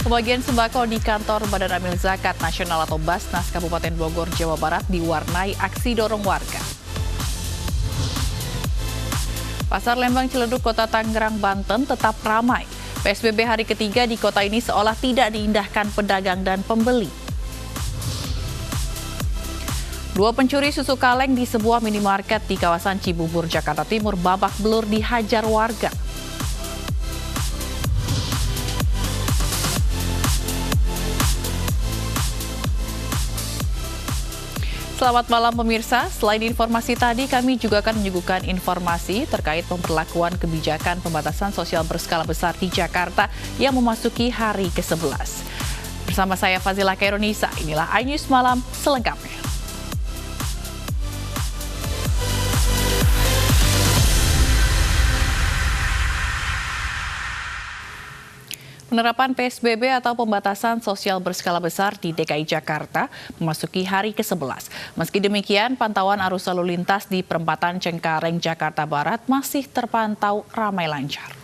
Pembagian sembako di kantor Badan Amil Zakat Nasional atau Basnas Kabupaten Bogor, Jawa Barat diwarnai aksi dorong warga. Pasar Lembang Ciledug, Kota Tangerang, Banten tetap ramai. PSBB hari ketiga di kota ini seolah tidak diindahkan pedagang dan pembeli. Dua pencuri susu kaleng di sebuah minimarket di kawasan Cibubur, Jakarta Timur babak belur dihajar warga. Selamat malam pemirsa, selain informasi tadi kami juga akan menyuguhkan informasi terkait pemberlakuan kebijakan pembatasan sosial berskala besar di Jakarta yang memasuki hari ke-11. Bersama saya Fazila Kaironisa, inilah iNews Malam selengkapnya. Penerapan PSBB atau pembatasan sosial berskala besar di DKI Jakarta memasuki hari ke-11. Meski demikian, pantauan arus lalu lintas di perempatan Cengkareng, Jakarta Barat masih terpantau ramai lancar.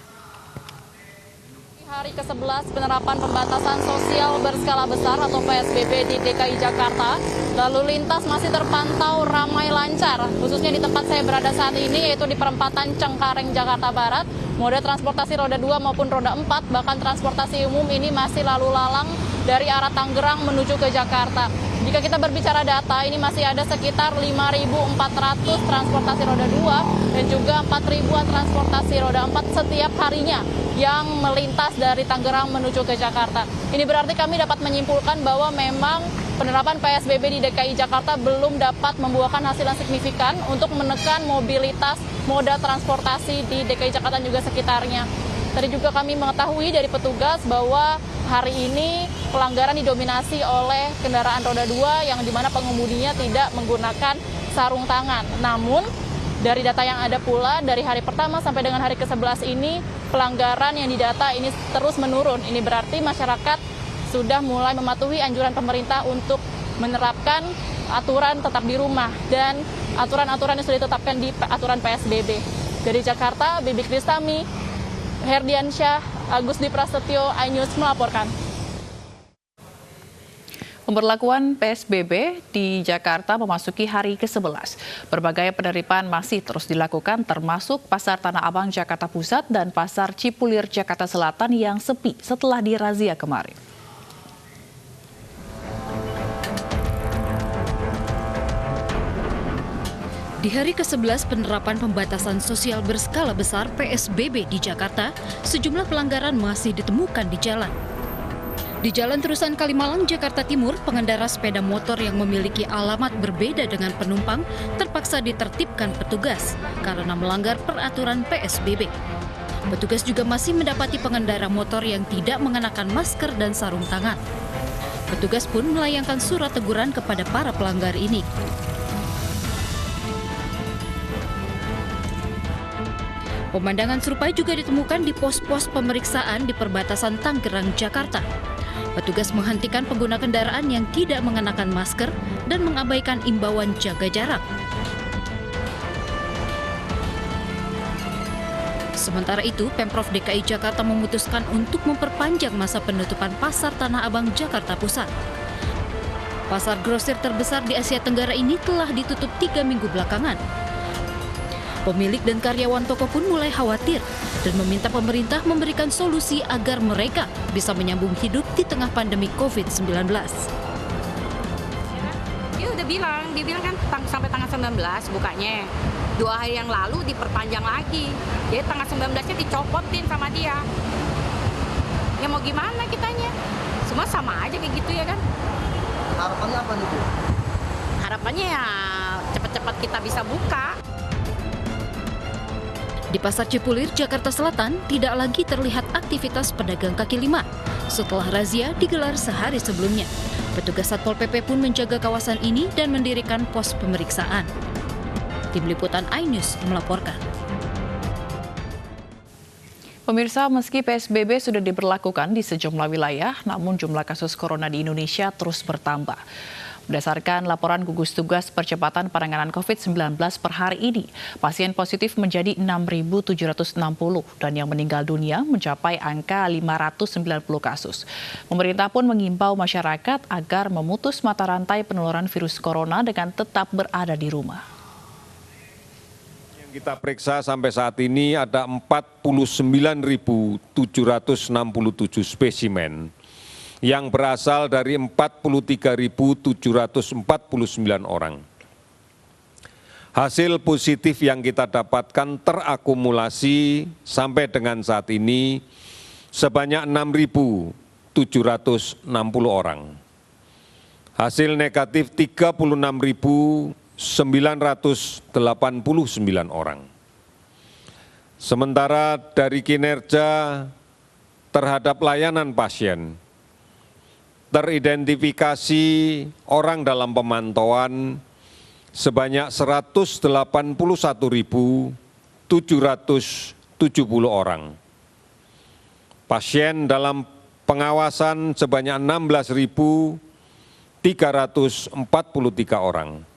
Hari ke-11 penerapan pembatasan sosial berskala besar atau PSBB di DKI Jakarta, lalu lintas masih terpantau ramai lancar, khususnya di tempat saya berada saat ini, yaitu di perempatan Cengkareng, Jakarta Barat. Moda transportasi roda 2 maupun roda 4, bahkan transportasi umum ini masih lalu lalang dari arah Tangerang menuju ke Jakarta. Jika kita berbicara data, ini masih ada sekitar 5.400 transportasi roda 2 dan juga 4.000-an transportasi roda 4 setiap harinya yang melintas dari Tangerang menuju ke Jakarta. Ini berarti kami dapat menyimpulkan bahwa memang penerapan PSBB di DKI Jakarta belum dapat membuahkan hasil yang signifikan untuk menekan mobilitas moda transportasi di DKI Jakarta dan juga sekitarnya. Tadi juga kami mengetahui dari petugas bahwa hari ini pelanggaran didominasi oleh kendaraan roda 2 yang dimana pengemudinya tidak menggunakan sarung tangan. Namun dari data yang ada pula, dari hari pertama sampai dengan hari ke-11 ini, pelanggaran yang didata ini terus menurun. Ini berarti masyarakat sudah mulai mematuhi anjuran pemerintah untuk menerapkan aturan tetap di rumah dan aturan-aturan yang sudah ditetapkan di aturan PSBB. Dari Jakarta, Bibi Kristami, Herdiansyah, Agus Di Prasetyo, iNews melaporkan. Pemberlakuan PSBB di Jakarta memasuki hari ke-11. Berbagai penerapan masih terus dilakukan termasuk Pasar Tanah Abang Jakarta Pusat dan Pasar Cipulir Jakarta Selatan yang sepi setelah dirazia kemarin. Di hari ke-11 penerapan pembatasan sosial berskala besar PSBB di Jakarta, sejumlah pelanggaran masih ditemukan di jalan. Di Jalan Terusan Kalimalang, Jakarta Timur, pengendara sepeda motor yang memiliki alamat berbeda dengan penumpang terpaksa ditertibkan petugas karena melanggar peraturan PSBB. Petugas juga masih mendapati pengendara motor yang tidak mengenakan masker dan sarung tangan. Petugas pun melayangkan surat teguran kepada para pelanggar ini. Pemandangan serupa juga ditemukan di pos-pos pemeriksaan di perbatasan Tangerang, Jakarta. Petugas menghentikan pengguna kendaraan yang tidak mengenakan masker dan mengabaikan imbauan jaga jarak. Sementara itu, Pemprov DKI Jakarta memutuskan untuk memperpanjang masa penutupan Pasar Tanah Abang Jakarta Pusat. Pasar grosir terbesar di Asia Tenggara ini telah ditutup 3 minggu belakangan. Pemilik dan karyawan toko pun mulai khawatir dan meminta pemerintah memberikan solusi agar mereka bisa menyambung hidup di tengah pandemi COVID-19. Dia udah dia bilang kan sampai tanggal 19 bukanya. 2 hari yang lalu diperpanjang lagi. Jadi tanggal 19-nya dicopotin sama dia. Ya mau gimana kitanya? Semua sama aja kayak gitu ya kan. Harapannya apa nih Bu? Harapannya ya cepat-cepat kita bisa buka. Di Pasar Cipulir, Jakarta Selatan, tidak lagi terlihat aktivitas pedagang kaki lima setelah razia digelar sehari sebelumnya. Petugas Satpol PP pun menjaga kawasan ini dan mendirikan pos pemeriksaan. Tim Liputan iNews melaporkan. Pemirsa, meski PSBB sudah diberlakukan di sejumlah wilayah, namun jumlah kasus corona di Indonesia terus bertambah. Berdasarkan laporan gugus tugas percepatan penanganan COVID-19 per hari ini, pasien positif menjadi 6.760 dan yang meninggal dunia mencapai angka 590 kasus. Pemerintah pun mengimbau masyarakat agar memutus mata rantai penularan virus corona dengan tetap berada di rumah. Yang kita periksa sampai saat ini ada 49.767 spesimen yang berasal dari 43.749 orang. Hasil positif yang kita dapatkan terakumulasi sampai dengan saat ini sebanyak 6.760 orang. Hasil negatif 36.989 orang. Sementara dari kinerja terhadap layanan pasien, teridentifikasi orang dalam pemantauan sebanyak 181.770 orang. Pasien dalam pengawasan sebanyak 16.343 orang.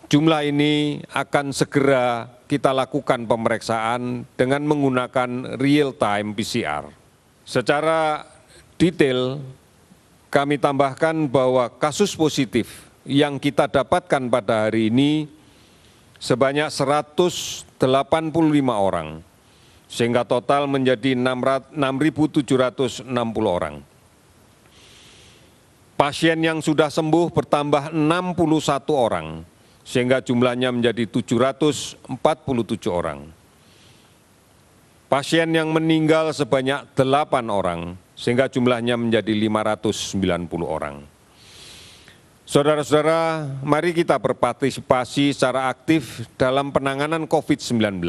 Jumlah ini akan segera kita lakukan pemeriksaan dengan menggunakan real-time PCR. Secara detail, kami tambahkan bahwa kasus positif yang kita dapatkan pada hari ini sebanyak 185 orang, sehingga total menjadi 6.760 orang. Pasien yang sudah sembuh bertambah 61 orang, sehingga jumlahnya menjadi 747 orang. Pasien yang meninggal sebanyak 8 orang, sehingga jumlahnya menjadi 590 orang. Saudara-saudara, mari kita berpartisipasi secara aktif dalam penanganan COVID-19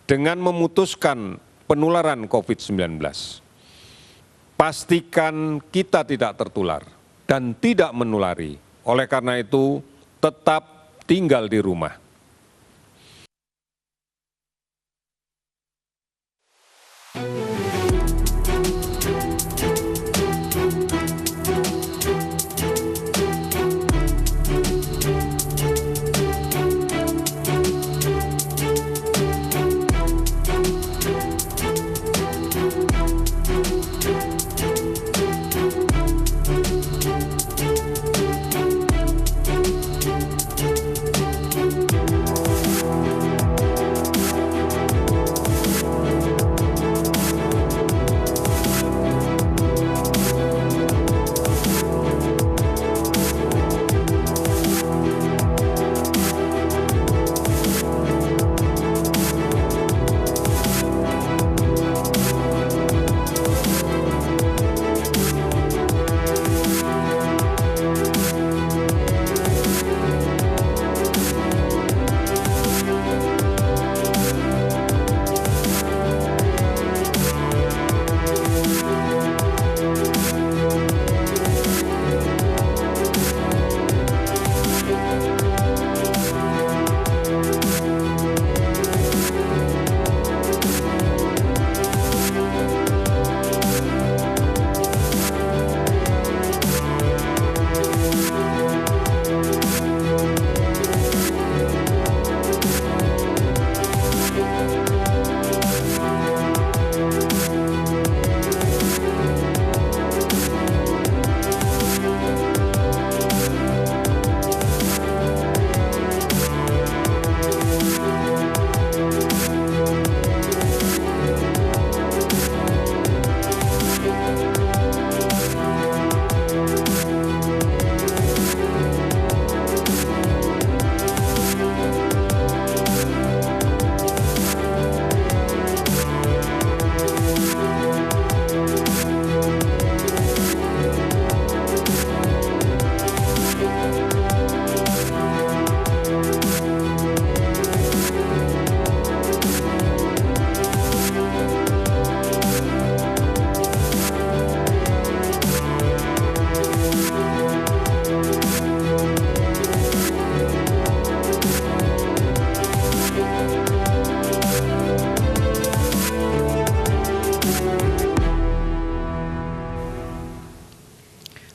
dengan memutuskan penularan COVID-19. Pastikan kita tidak tertular dan tidak menulari. Oleh karena itu, tetap tinggal di rumah.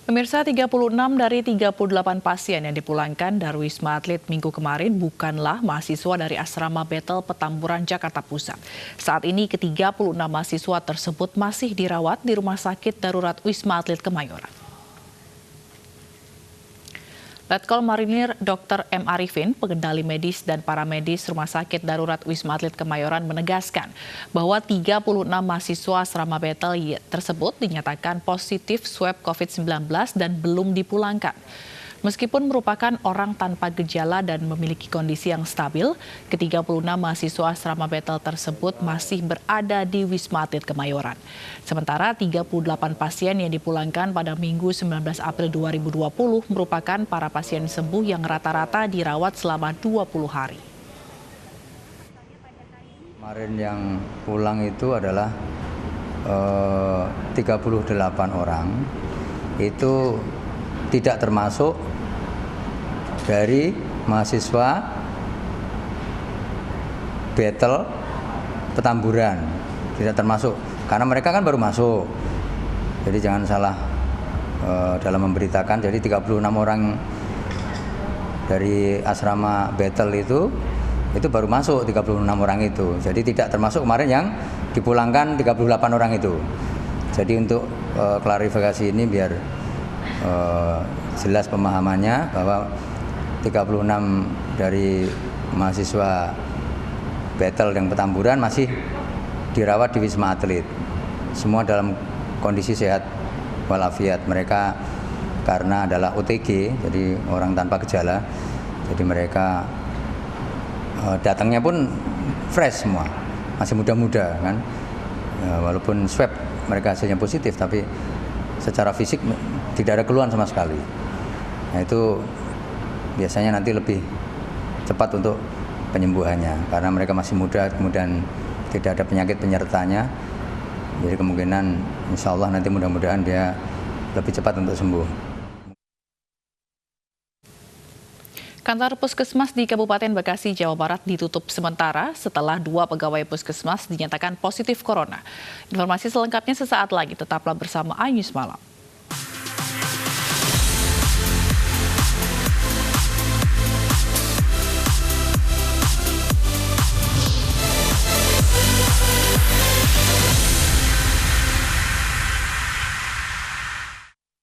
Pemirsa, 36 dari 38 pasien yang dipulangkan dari Wisma Atlet Minggu kemarin bukanlah mahasiswa dari Asrama Bethel Petamburan, Jakarta Pusat. Saat ini ke-36 mahasiswa tersebut masih dirawat di Rumah Sakit Darurat Wisma Atlet Kemayoran. Letkol Marinir Dr. M. Arifin, pengendali medis dan paramedis Rumah Sakit Darurat Wisma Atlet Kemayoran menegaskan bahwa 36 mahasiswa asrama Bethel tersebut dinyatakan positif swab COVID-19 dan belum dipulangkan. Meskipun merupakan orang tanpa gejala dan memiliki kondisi yang stabil, ke-36 mahasiswa asrama Bethel tersebut masih berada di Wisma Atlet Kemayoran. Sementara 38 pasien yang dipulangkan pada Minggu 19 April 2020 merupakan para pasien sembuh yang rata-rata dirawat selama 20 hari. Kemarin yang pulang itu adalah 38 orang, itu tidak termasuk dari mahasiswa Bethel Petamburan, tidak termasuk karena mereka kan baru masuk. Jadi jangan salah dalam memberitakan. Jadi 36 orang dari asrama Bethel itu baru masuk 36 orang itu. Jadi tidak termasuk kemarin yang dipulangkan 38 orang itu. Jadi untuk klarifikasi ini biar jelas pemahamannya bahwa 36 dari mahasiswa Bethel yang Petamburan masih dirawat di Wisma Atlet. Semua dalam kondisi sehat walafiat. Mereka karena adalah OTG, jadi orang tanpa gejala. Jadi mereka datangnya pun fresh semua, masih muda-muda kan. Walaupun swab mereka hasilnya positif, tapi secara fisik tidak ada keluhan sama sekali. Nah itu biasanya nanti lebih cepat untuk penyembuhannya karena mereka masih muda, kemudian tidak ada penyakit penyertanya. Jadi kemungkinan insya Allah nanti mudah-mudahan dia lebih cepat untuk sembuh. Kantor Puskesmas di Kabupaten Bekasi, Jawa Barat ditutup sementara setelah 2 pegawai Puskesmas dinyatakan positif corona. Informasi selengkapnya sesaat lagi, tetaplah bersama iNews Malam.